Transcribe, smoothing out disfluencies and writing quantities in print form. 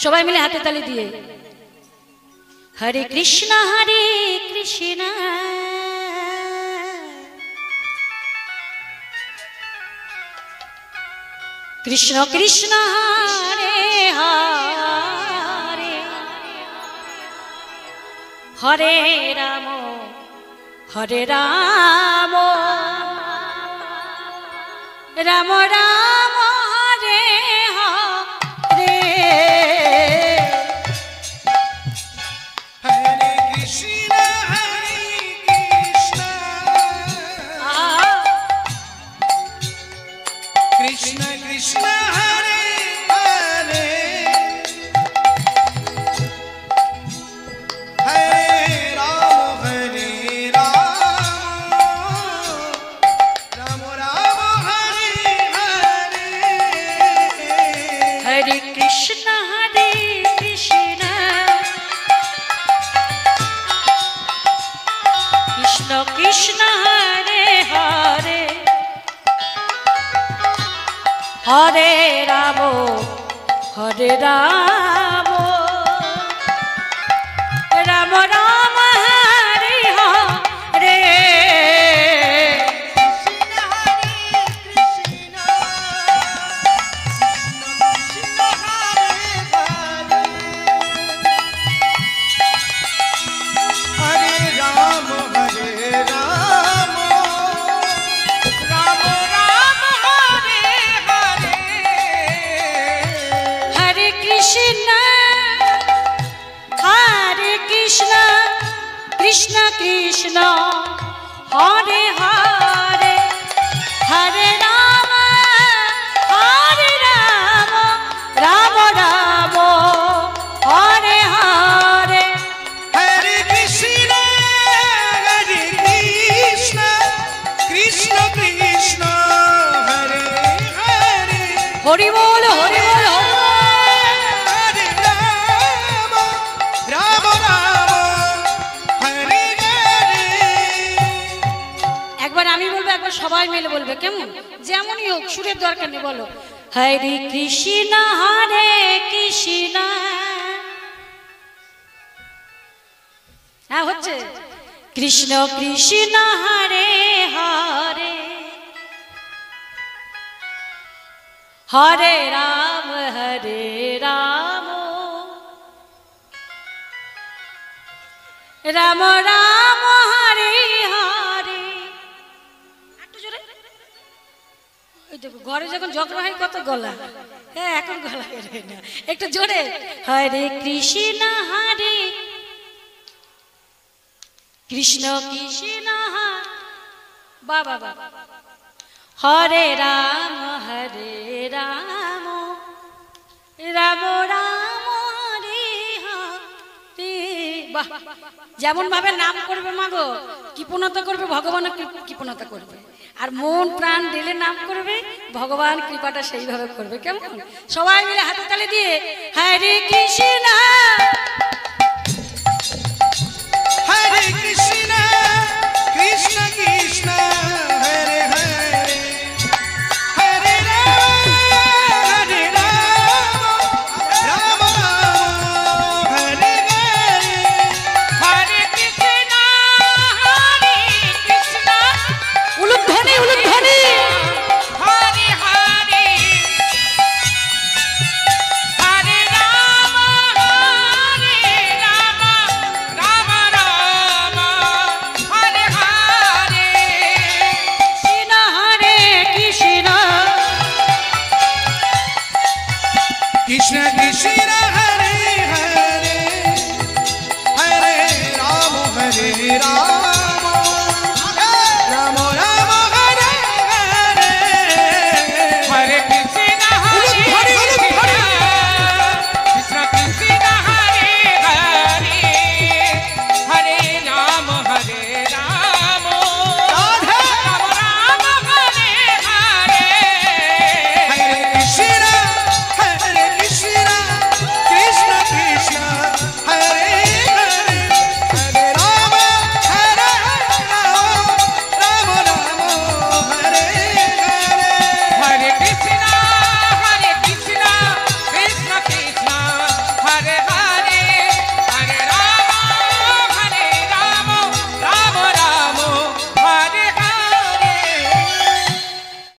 সবাই মিলে হাতে তালি দিয়ে হরে কৃষ্ণ কৃষ্ণ কৃষ্ণ হরে হরে হরে রাম রাম রাম হরে হরে হরে কৃষ্ণ কৃষ্ণ কৃষ্ণ হরে হরে হরে রাম রাম রাম হরে হরে হরে কৃষ্ণ কৃষ্ণ কৃষ্ণ হরে হরে হরে রাম রাম রাম হরে হরে हरे राम राम राम हरे हरे हरे कृष्ण कृष्ण कृष्ण हरे हरे हरे राम राम राम हरे हरे हरे कृष्ण कृष्ण कृष्ण हरे हरे हरि बोल हरि बोल हरे राम राम हरे हरे একবার আমি বলবো একবার সবাই মিলে বলবে কেমন যেমনই হোক সুরের দরকার নেই বলো হরে কৃষ্ণ হ্যাঁ হচ্ছে কৃষ্ণ কৃষ্ণ হরে হরে হরে রাম রাম রাম হরে হরে একটু জোরে ওই দেখো ঘরে যখন ঝগড়া হয় কত গলা হ্যাঁ এখন গলা বেরোয় না একটু জোরে হরে কৃষ্ণ কৃষ্ণ বাবা বাবা হরে রাম রাম রাম হরে হরে বাহ যেমন ভাবে নাম করবে মাগো কৃপণতা করবে ভগবান কৃপণতা করবে আর মন প্রাণ দিলে নাম করবে ভগবান কৃপাটা সেইভাবে করবে কেমন সবাই মিলে হাতে তালি দিয়ে হরে কৃষ্ণ कृष्ण कृष्ण हरे हरे हरे राम राम हरे हरे हरे कृष्ण उलुध्वनि हरे हरे हरे राम राम राम हरे हरे कृष्ण कृष्ण